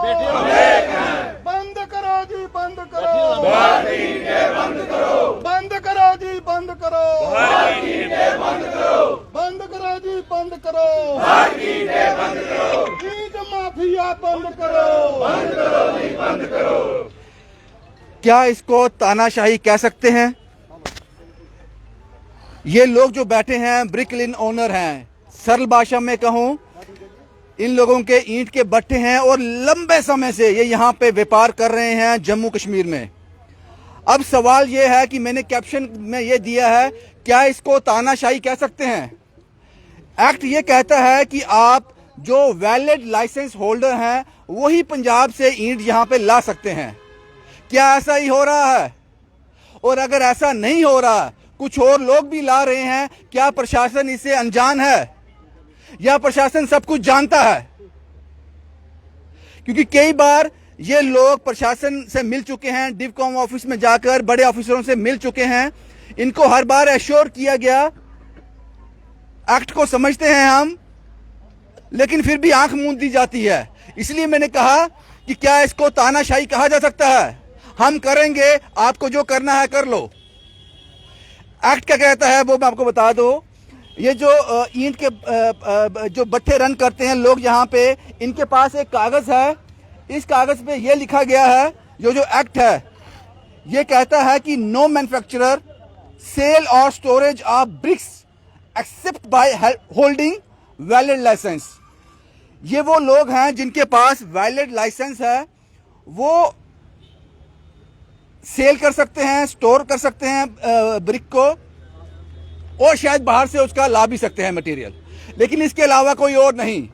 बंद करो जी, बंद करो, बंद करो, बंद करो जी, बंद करो, बंद करो जी, बंद करो, ईंट माफिया बंद करो, बंद करो। क्या इसको तानाशाही कह सकते हैं? ये लोग जो बैठे हैं ब्रिक लिन ओनर हैं। सरल भाषा में कहूं, इन लोगों के ईंट के भट्ठे हैं और लंबे समय से ये यहाँ पे व्यापार कर रहे हैं जम्मू कश्मीर में। अब सवाल ये है कि मैंने कैप्शन में ये दिया है, क्या इसको तानाशाही कह सकते हैं? एक्ट ये कहता है कि आप जो वैलिड लाइसेंस होल्डर हैं वही पंजाब से ईंट यहाँ पे ला सकते हैं। क्या ऐसा ही हो रहा है? और अगर ऐसा नहीं हो रहा, कुछ और लोग भी ला रहे हैं, क्या प्रशासन इससे अनजान है या प्रशासन सब कुछ जानता है? क्योंकि कई बार ये लोग प्रशासन से मिल चुके हैं, डिवकॉम ऑफिस में जाकर बड़े ऑफिसरों से मिल चुके हैं। इनको हर बार एश्योर किया गया, एक्ट को समझते हैं हम, लेकिन फिर भी आंख मूंद दी जाती है। इसलिए मैंने कहा कि क्या इसको तानाशाही कहा जा सकता है? हम करेंगे, आपको जो करना है कर लो। एक्ट क्या कहता है वो मैं आपको बता दूं। ये जो ईंट के जो भट्ठे रन करते हैं लोग यहाँ पे, इनके पास एक कागज है। इस कागज पे ये लिखा गया है, जो एक्ट है ये कहता है कि नो मैन्युफैक्चरर सेल और storage of bricks except by holding valid licence. ये वो लोग हैं जिनके पास वैलिड लाइसेंस है, वो सेल कर सकते हैं, स्टोर कर सकते हैं ब्रिक को, और शायद बाहर से उसका ला भी सकते हैं मटेरियल, लेकिन इसके अलावा कोई और नहीं।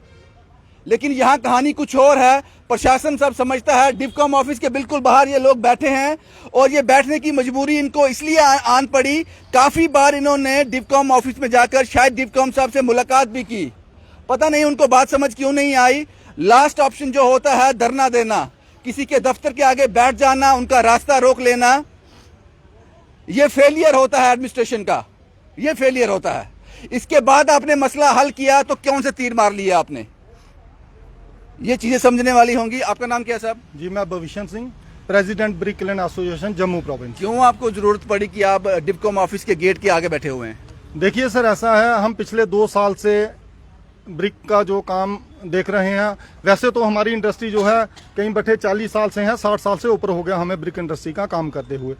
लेकिन यहाँ कहानी कुछ और है। प्रशासन सब समझता है। डिवकॉम ऑफिस के बिल्कुल बाहर ये लोग बैठे हैं और ये बैठने की मजबूरी इनको इसलिए आन पड़ी। काफी बार इन्होंने डिवकॉम ऑफिस में जाकर शायद डिवकॉम साहब से मुलाकात भी की, पता नहीं उनको बात समझ क्यों नहीं आई। लास्ट ऑप्शन जो होता है धरना देना, किसी के दफ्तर के आगे बैठ जाना, उनका रास्ता रोक लेना, ये फेलियर होता है एडमिनिस्ट्रेशन का, ये फेलियर होता है। इसके बाद आपने मसला हल किया तो कौन से तीर मार लिया आपने? ये चीजें समझने वाली होंगी। आपका नाम क्या है साहब? जी, मैं भविष्य सिंह, प्रेसिडेंट ब्रिक लिन एसोसिएशन जम्मू प्रोविंस। क्यों आपको जरूरत पड़ी कि आप डिवकॉम ऑफिस के गेट के आगे बैठे हुए हैं? देखिए सर, ऐसा है, हम पिछले 2 साल से ब्रिक का जो काम देख रहे हैं। वैसे तो हमारी इंडस्ट्री जो है कई बटे 40 साल से है, 60 साल से ऊपर हो गया हमें ब्रिक इंडस्ट्री का काम करते हुए।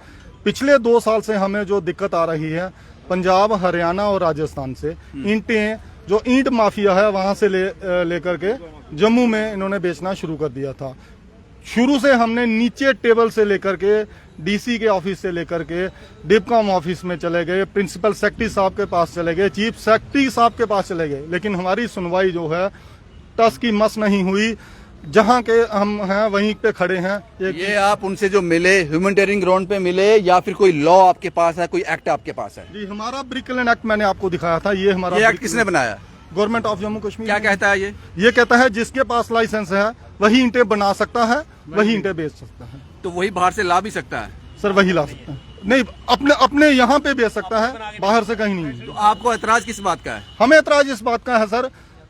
पिछले 2 साल से हमें जो दिक्कत आ रही है, पंजाब, हरियाणा और राजस्थान से ईंटें, जो ईंट माफिया है वहां से लेकर के जम्मू में इन्होंने बेचना शुरू कर दिया था। शुरू से हमने नीचे टेबल से लेकर के डीसी के ऑफिस से लेकर के डिवकॉम ऑफिस में चले गए, प्रिंसिपल सेक्रेटरी साहब के पास चले गए, चीफ सेक्रेटरी साहब के पास चले गए, लेकिन हमारी सुनवाई जो है टस की मस नहीं हुई। जहां के हम हैं वहीं पे खड़े हैं। ये आप उनसे जो मिले, ह्यूमैनिटेरियन ग्राउंड पे मिले या फिर कोई लॉ आपके पास है, कोई एक्ट आपके पास है? जी, हमारा ब्रिक लिन एक्ट मैंने आपको दिखाया था। ये हमारा एक्ट किसने बनाया? Government of Jammu Kashmir. क्या कहता है ये कहता है जिसके पास लाइसेंस है वही ईंटें बना सकता है, वही ईंटें बेच सकता है। तो वही बाहर से ला भी सकता है? सर, वही ला सकता है, नहीं अपने यहाँ पे बेच सकता है, बाहर से कहीं नहीं। तो आपको एतराज किस बात का है? हमें एतराज इस बात का है सर,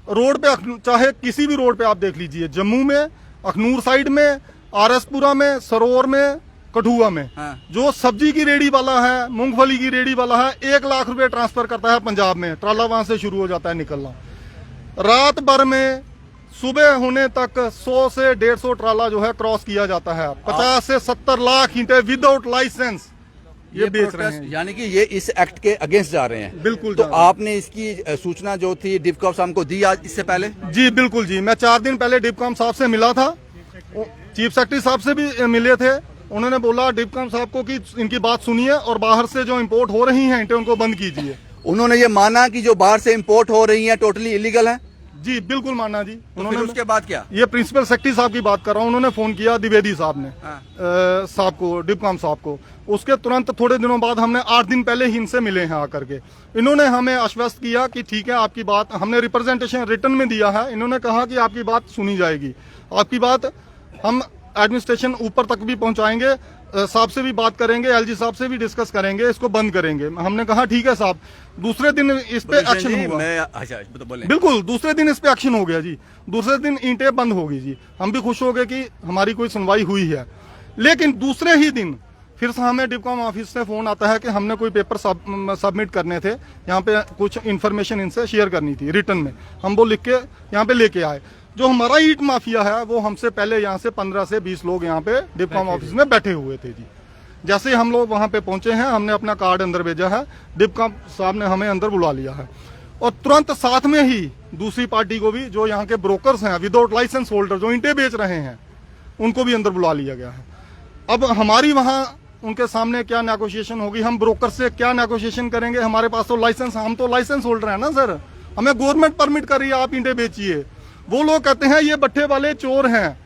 रोड पे, चाहे किसी भी रोड पे आप देख लीजिए, जम्मू में, अखनूर साइड में, आरएसपुरा में, सरोवर में, कठुआ में, जो सब्जी की रेडी वाला है, मूंगफली की रेडी वाला है, 1 लाख रुपए ट्रांसफर करता है पंजाब में, ट्राला वहां से शुरू हो जाता है निकलना। रात भर में सुबह होने तक 100 से 150 ट्राला जो है क्रॉस किया जाता है। 50 से 70 लाख ईंटें विदाउट लाइसेंस ये बेच रहे हैं। यानी कि ये इस एक्ट के अगेंस्ट जा रहे हैं। बिल्कुल। तो आपने इसकी सूचना जो थी डिवकॉम साहब को दी आज इससे पहले? जी बिल्कुल जी, मैं 4 दिन पहले डिवकॉम साहब से मिला था, चीफ सेक्रेटरी साहब से भी मिले थे। उन्होंने बोला डिवकॉम साहब को कि इनकी बात सुनिए और बाहर से जो इम्पोर्ट हो रही है ईंटें उनको बंद कीजिए। उन्होंने ये माना कि जो बाहर से इम्पोर्ट हो रही है टोटली इलीगल है? जी बिल्कुल माना जी। उन्होंने उसके बाद क्या? ये प्रिंसिपल सेक्रेटरी साहब की बात कर रहा हूँ। उन्होंने फोन किया द्विवेदी साहब ने साहब को, डिवकॉम साहब को। उसके तुरंत थोड़े दिनों बाद हमने 8 दिन पहले ही इनसे मिले हैं आकर के। इन्होंने हमें आश्वस्त किया कि ठीक है, आपकी बात, हमने रिप्रेजेंटेशन रिटर्न में दिया है। इन्होंने कहा कि आपकी बात सुनी जाएगी, आपकी बात हम एडमिनिस्ट्रेशन ऊपर तक भी पहुंचाएंगे। साहब से भी बात करेंगे, एलजी साहब से भी डिस्कस करेंगे, इसको बंद करेंगे। हमने कहा ठीक है साहब। दूसरे दिन इस पे एक्शन हुआ। तो बोले बिल्कुल, दूसरे दिन इस पे एक्शन हो गया जी। दूसरे दिन ईंटें बंद हो गई जी। हम भी खुश हो गए कि हमारी कोई सुनवाई हुई है। लेकिन दूसरे ही दिन फिर से हमें डिपकॉम ऑफिस से फोन आता है कि हमने कोई पेपर सबमिट करने थे, यहाँ पे कुछ इन्फॉर्मेशन इनसे शेयर करनी थी रिटर्न में। हम वो लिख के यहाँ पे लेके आए। जो हमारा ईंट माफिया है वो हमसे पहले यहाँ से 15 से 20 लोग यहाँ पे डिपकॉम ऑफिस में बैठे हुए थे जी। जैसे ही हम लोग वहाँ पे पहुंचे हैं, हमने अपना कार्ड अंदर भेजा है, डिपकॉम साहब ने हमें अंदर बुला लिया है और तुरंत साथ में ही दूसरी पार्टी को भी, जो यहाँ के ब्रोकर्स हैं विदाउट लाइसेंस होल्डर जो ईंटें बेच रहे हैं, उनको भी अंदर बुला लिया गया है। अब हमारी वहाँ उनके सामने क्या नेगोशिएशन होगी, हम ब्रोकर से क्या नेगोशिएशन करेंगे? हमारे पास तो लाइसेंस, हम तो लाइसेंस होल्डर है ना सर, हमें गवर्नमेंट परमिट कर रही है आप ईंटें बेचिए। वो लोग कहते हैं ये भट्ठे वाले चोर हैं,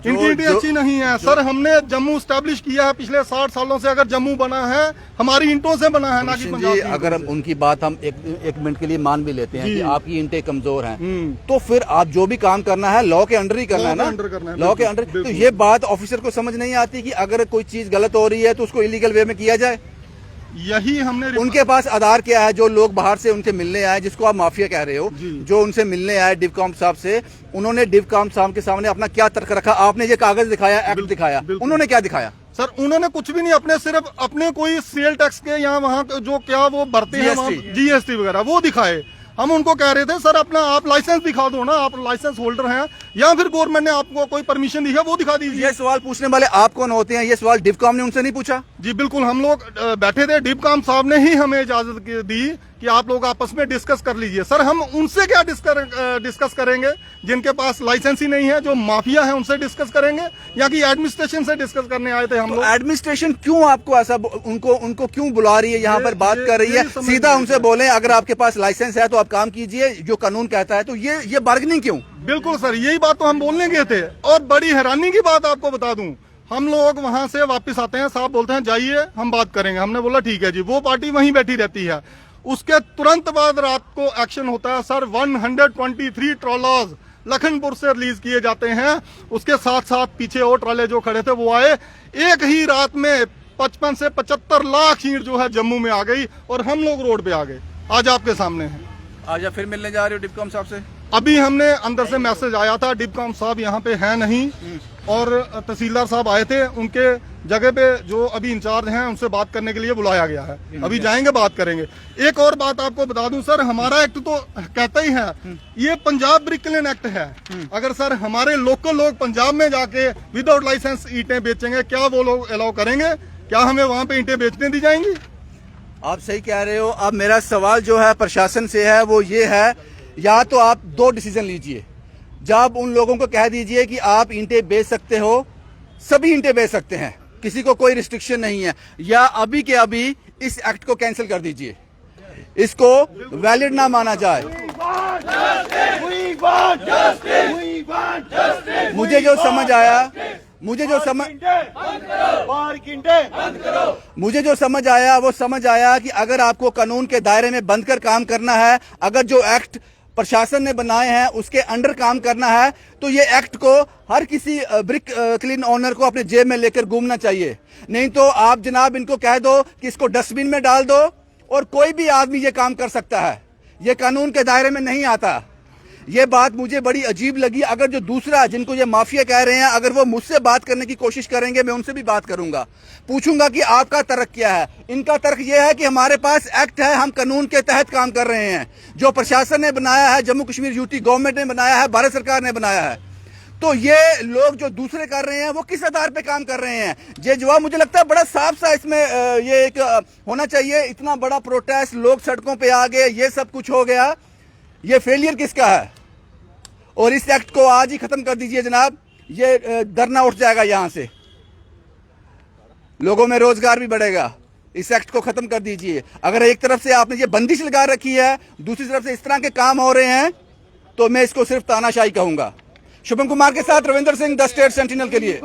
इनकी ईंटें अच्छी नहीं है। सर हमने जम्मू स्टैब्लिश किया है पिछले 60 सालों से। अगर जम्मू बना है हमारी ईंटों से बना है, ना कि पंजाब की। अगर हम उनकी बात हम एक मिनट के लिए मान भी लेते हैं कि आपकी ईंटें कमजोर हैं, तो फिर आप जो भी काम करना है लॉ के अंडर ही करना है ना, लॉ के अंडर। तो ये बात ऑफिसर को समझ नहीं आती कि अगर कोई चीज गलत हो रही है तो उसको इलीगल वे में किया जाए। यही हमने उनके पास आधार क्या है? जो लोग बाहर से उनसे मिलने आए, जिसको आप माफिया कह रहे हो, जो उनसे मिलने आए डिवकॉम साहब से, उन्होंने डिवकॉम साहब के सामने अपना क्या तर्क रखा? आपने ये कागज दिखाया, एक्ट दिखाया, उन्होंने क्या दिखाया? सर उन्होंने कुछ भी नहीं, अपने सिर्फ अपने कोई सेल टैक्स के यहाँ वहाँ जो क्या वो भरते हैं जीएसटी वगैरह वो दिखाए। हम उनको कह रहे थे सर अपना आप लाइसेंस दिखा दो ना, आप लाइसेंस होल्डर हैं, या फिर गवर्नमेंट ने आपको कोई परमिशन दी है वो दिखा दीजिए। ये सवाल पूछने वाले आप कौन होते हैं? ये सवाल डिवकॉम ने उनसे नहीं पूछा? जी बिल्कुल, हम लोग बैठे थे, डिवकॉम साहब ने ही हमें इजाजत दी कि आप लोग आपस में डिस्कस कर लीजिए। सर हम उनसे क्या डिस्कस करेंगे जिनके पास लाइसेंस ही नहीं है, जो माफिया है, उनसे डिस्कस करेंगे या कि एडमिनिस्ट्रेशन से डिस्कस करने आए थे हम लोग? एडमिनिस्ट्रेशन क्यों आपको ऐसा उनको क्यों बुला रही है, यहाँ पर बात कर रही है? सीधा उनसे बोले अगर आपके पास लाइसेंस है तो आप काम कीजिए, जो कानून कहता है। तो ये बार्गेनिंग क्यों? बिल्कुल सर, यही बात तो हम बोलने गए थे। और बड़ी हैरानी की बात आपको बता दूं, हम लोग वहां से वापस आते हैं, साहब बोलते हैं जाइए हम बात करेंगे। हमने बोला ठीक है जी। वो पार्टी वहीं बैठी रहती है। उसके तुरंत बाद रात को एक्शन होता है सर। 123 ट्रॉलर्स लखनपुर से रिलीज किए जाते हैं। उसके साथ साथ पीछे और ट्रॉले जो खड़े थे वो आए। एक ही रात में 55 से 75 लाख ईंट जो है जम्मू में आ गई और हम लोग रोड पे आ गए। आज आपके सामने है। आज फिर मिलने जा रहे हो डिवकॉम साहब से? अभी हमने अंदर से मैसेज आया था, डिवकॉम साहब यहाँ पे हैं नहीं, और तहसीलदार साहब आए थे, उनके जगह पे जो अभी इंचार्ज हैं उनसे बात करने के लिए बुलाया गया है। अभी जाएंगे, बात करेंगे। एक और बात आपको बता दूं सर, हमारा एक्ट तो कहता ही है ये पंजाब ब्रिकलिन एक्ट है। अगर सर हमारे लोकल लोग पंजाब में जाके विदाउट लाइसेंस ईंटें बेचेंगे, क्या वो लोग अलाउ करेंगे? क्या हमें वहां पे ईंटें बेचने दी जाएंगी? आप सही कह रहे हो। अब मेरा सवाल जो है प्रशासन से है वो ये है, या तो आप दो डिसीजन लीजिए। जब उन लोगों को कह दीजिए कि आप ईंटें बेच सकते हो, सभी ईंटें बेच सकते हैं, किसी को कोई रिस्ट्रिक्शन नहीं है, या अभी के अभी इस एक्ट को कैंसिल कर दीजिए, इसको वैलिड ना माना जाए। मुझे जो समझ आया वो समझ आया कि अगर आपको कानून के दायरे में बंद कर काम करना है, अगर जो एक्ट प्रशासन ने बनाए हैं उसके अंडर काम करना है, तो ये एक्ट को हर किसी ब्रिक क्लीन ओनर को अपने जेब में लेकर घूमना चाहिए। नहीं तो आप जनाब इनको कह दो कि इसको डस्टबिन में डाल दो और कोई भी आदमी ये काम कर सकता है, ये कानून के दायरे में नहीं आता। ये बात मुझे बड़ी अजीब लगी। अगर जो दूसरा जिनको ये माफिया कह रहे हैं, अगर वो मुझसे बात करने की कोशिश करेंगे, मैं उनसे भी बात करूंगा, पूछूंगा कि आपका तर्क क्या है। इनका तर्क ये है कि हमारे पास एक्ट है, हम कानून के तहत काम कर रहे हैं, जो प्रशासन ने बनाया है, जम्मू कश्मीर यूटी गवर्नमेंट ने बनाया है, भारत सरकार ने बनाया है। तो ये लोग जो दूसरे कर रहे हैं वो किस आधार पे काम कर रहे हैं? ये जवाब मुझे लगता है बड़ा साफ सा इसमें ये एक होना चाहिए। इतना बड़ा प्रोटेस्ट, लोग सड़कों पे आ गए, ये सब कुछ हो गया, ये फेलियर किसका है? और इस एक्ट को आज ही खत्म कर दीजिए जनाब, ये धरना उठ जाएगा यहां से, लोगों में रोजगार भी बढ़ेगा। इस एक्ट को खत्म कर दीजिए। अगर एक तरफ से आपने ये बंदिश लगा रखी है, दूसरी तरफ से इस तरह के काम हो रहे हैं, तो मैं इसको सिर्फ तानाशाही कहूंगा। शुभम कुमार के साथ Ravinder Singh, the state sentinel के लिए।